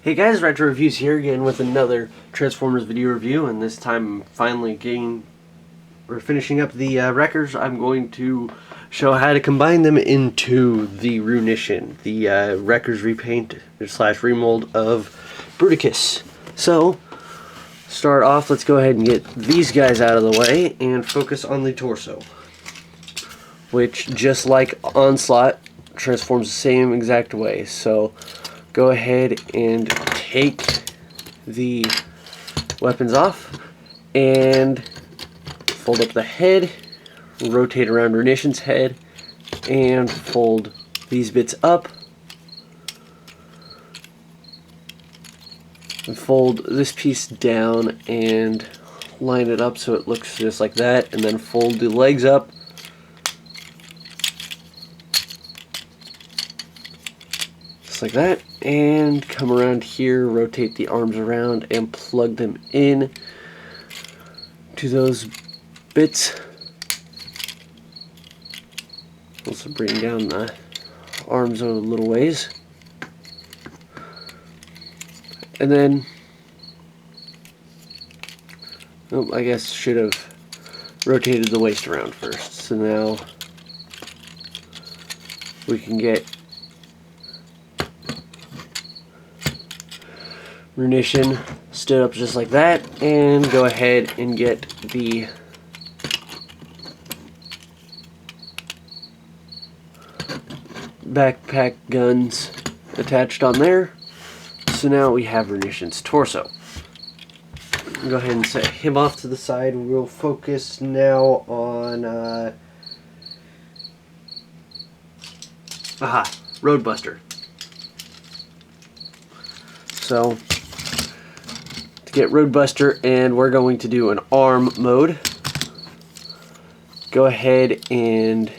Hey guys, Retro Reviews here again with another Transformers video review, and this time we're finishing up the Wreckers. I'm going to show how to combine them into the Ruination, the Wreckers repaint slash remold of Bruticus. So, start off, let's go ahead and get these guys out of the way and focus on the torso, which, just like Onslaught, transforms the same exact way. So go ahead and take the weapons off and fold up the head, rotate around Ruination's head, and fold these bits up. And fold this piece down and line it up so it looks just like that, and then fold the legs up. Like that, and come around here, rotate the arms around and plug them in to those bits. Also bring down the arms a little ways, and then I guess should have rotated the waist around first. So now we can get Ruination stood up just like that, and go ahead and get the backpack guns attached on there. So now we have Ruination's torso. Go ahead and set him off to the side. We'll focus now on Roadbuster. So to get Roadbuster, and we're going to do an arm mode. Go ahead and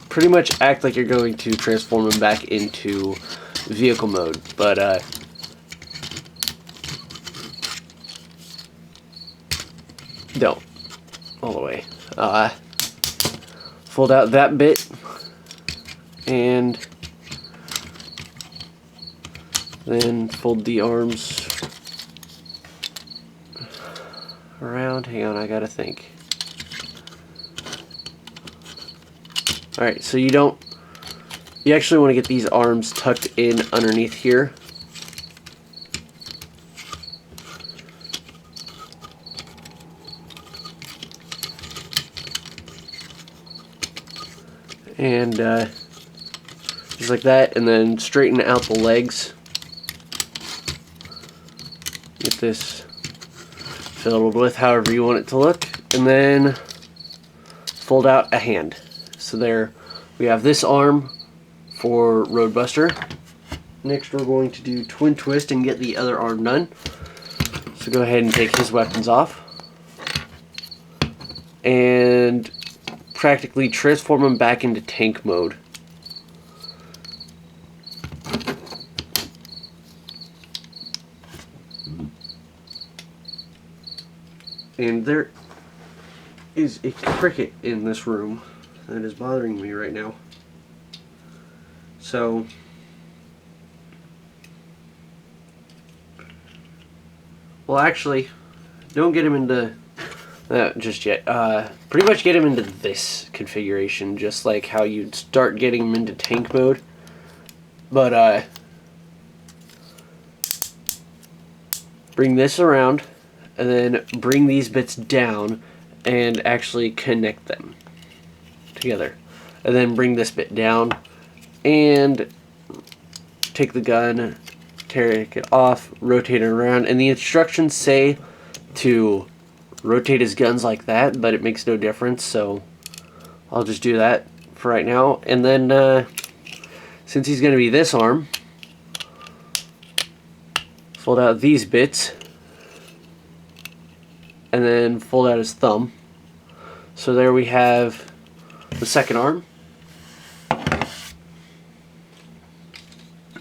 pretty much act like you're going to transform him back into vehicle mode, but don't all the way. Fold out that bit and then fold the arms around. Hang on, I gotta think. Alright, so you actually want to get these arms tucked in underneath here. And just like that, and then straighten out the legs. Get this filled with however you want it to look, and then fold out a hand. So there we have this arm for Roadbuster. Next we're going to do twin twist and get the other arm done. So go ahead and take his weapons off and practically transform him back into tank mode. And there is a cricket in this room that is bothering me right now. So well, actually, don't get him into that just yet. Pretty much get him into this configuration, just like how you'd start getting him into tank mode. But bring this around, and then bring these bits down and actually connect them together. And then bring this bit down and take the gun, take it off, rotate it around. And the instructions say to rotate his guns like that, but it makes no difference, so I'll just do that for right now. And then since he's going to be this arm, fold out these bits and then fold out his thumb. So there we have the second arm.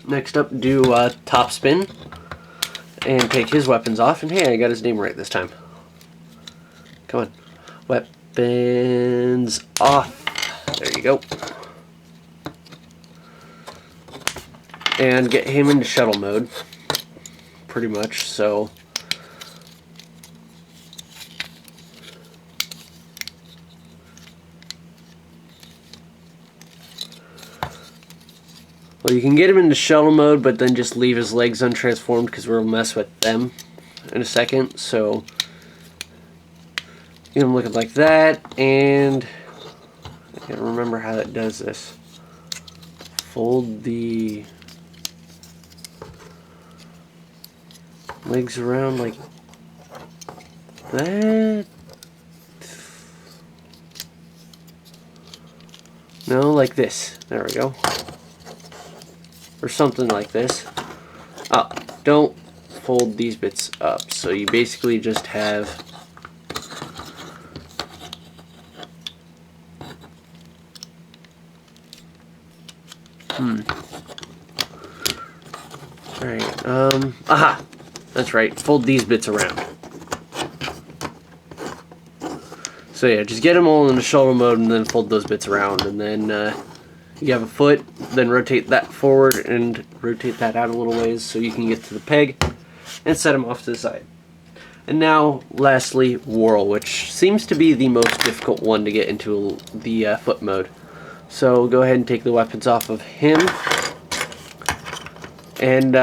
Next up, do top spin and take his weapons off. And hey, I got his name right this time. Come on. Weapons off. There you go. and get him into shuttle mode, pretty much. So well, you can get him into shuttle mode, but then just leave his legs untransformed because we'll mess with them in a second. So get him looking like that, and I can't remember how it does this. Fold the legs around like that. No, like this. There we go. Or something like this. Oh, don't fold these bits up. So you basically just have Alright, aha! That's right, fold these bits around. So yeah, just get them all in the shoulder mode and then fold those bits around, and then you have a foot, then rotate that forward and rotate that out a little ways so you can get to the peg and set them off to the side. And now, lastly, Whirl, which seems to be the most difficult one to get into the foot mode. So go ahead and take the weapons off of him and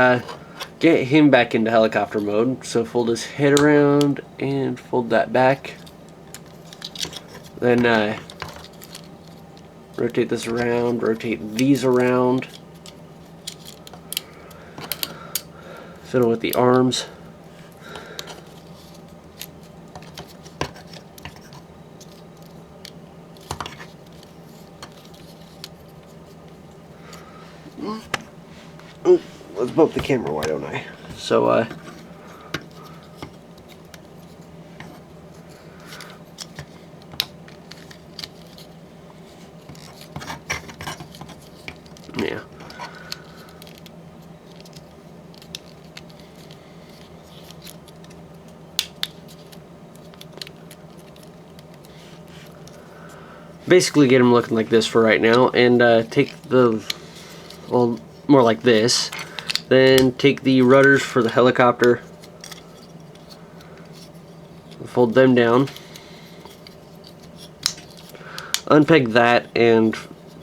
get him back into helicopter mode. So fold his head around and fold that back. Then rotate this around, rotate these around. Fiddle with the arms. Oh, let's bump the camera, why don't I? So, yeah. Basically get him looking like this for right now, and take the, well, more like this. Then take the rudders for the helicopter, fold them down, unpeg that and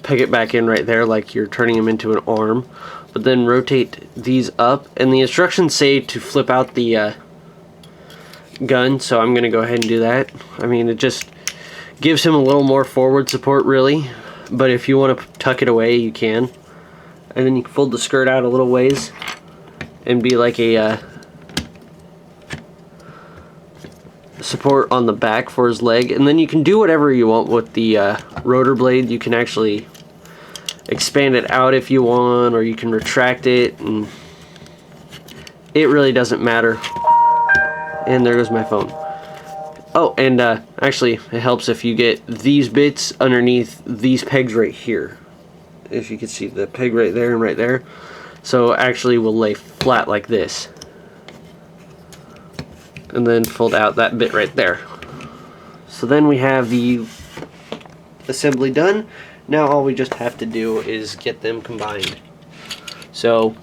peg it back in right there like you're turning him into an arm, but then rotate these up, and the instructions say to flip out the gun, so I'm gonna go ahead and do that. I mean, it just gives him a little more forward support really, but if you want to tuck it away you can. And then you can fold the skirt out a little ways and be like a support on the back for his leg. And then you can do whatever you want with the rotor blade. You can actually expand it out if you want, or you can retract it, and it really doesn't matter. And there goes my phone. Oh, and actually it helps if you get these bits underneath these pegs right here. If you can see the peg right there and right there. So actually we'll lay flat like this. And then fold out that bit right there. So then we have the assembly done. Now all we just have to do is get them combined. So,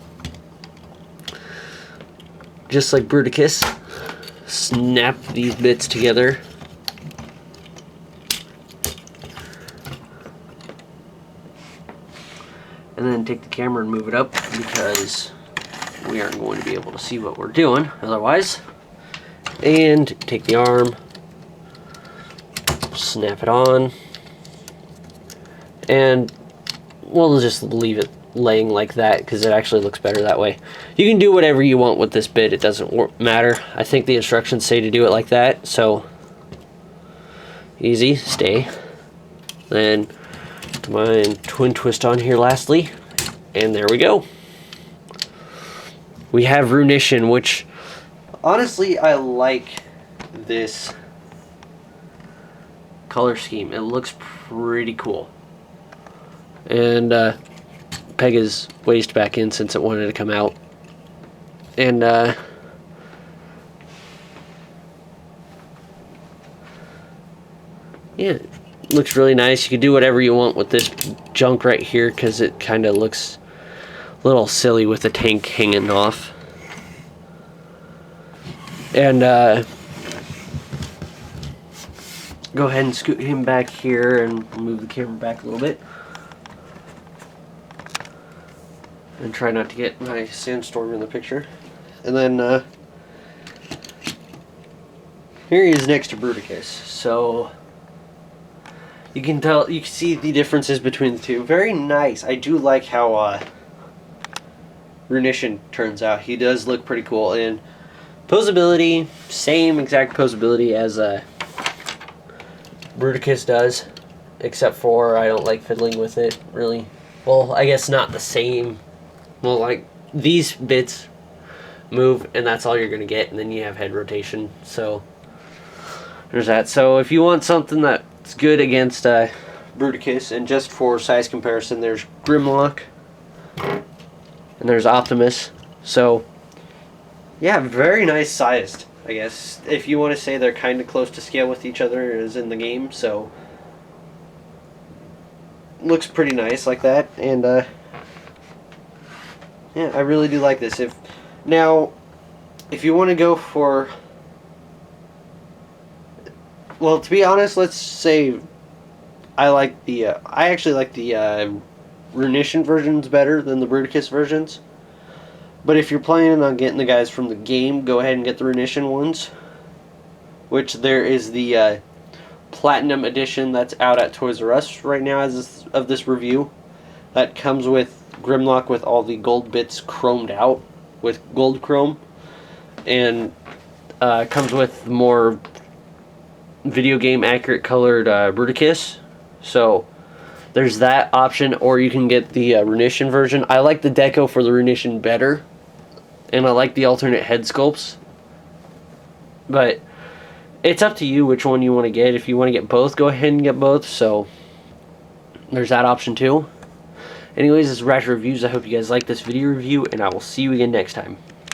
just like Bruticus, snap these bits together. And then take the camera and move it up, because we aren't going to be able to see what we're doing otherwise. And take the arm, snap it on, and we'll just leave it laying like that because it actually looks better that way. You can do whatever you want with this bit, it doesn't matter. I think the instructions say to do it like that, so easy, stay. Then my twin twist on here lastly, and there we go. We have Ruination, which honestly I like this color scheme. It looks pretty cool. And peg his waist back in since it wanted to come out. And yeah, looks really nice. You can do whatever you want with this junk right here because it kind of looks little silly with the tank hanging off. And go ahead and scoot him back here and move the camera back a little bit. And try not to get my sandstorm in the picture. And then here he is next to Bruticus. So you can see the differences between the two. Very nice. I do like how Ruination turns out. He does look pretty cool. And posability, same exact posability as Bruticus does, except for I don't like fiddling with it, really. Well, I guess not the same. Well, like, these bits move, and that's all you're going to get, and then you have head rotation, so there's that. So if you want something that's good against Bruticus, and just for size comparison, there's Grimlock, and there's Optimus. So yeah, very nice sized, I guess, if you want to say they're kind of close to scale with each other as in the game. So looks pretty nice like that. And yeah, I really do like this. If you want to go for, well, to be honest, let's say I actually like the Ruination versions better than the Bruticus versions. But if you're planning on getting the guys from the game, go ahead and get the Ruination ones. Which there is the Platinum Edition that's out at Toys R Us right now as of this review. That comes with Grimlock with all the gold bits chromed out with gold chrome. And comes with more video game accurate colored Bruticus. So there's that option, or you can get the Ruination version. I like the deco for the Ruination better. And I like the alternate head sculpts. But it's up to you which one you want to get. If you want to get both, go ahead and get both. So there's that option too. Anyways, this is Ratchet Reviews. I hope you guys like this video review, and I will see you again next time.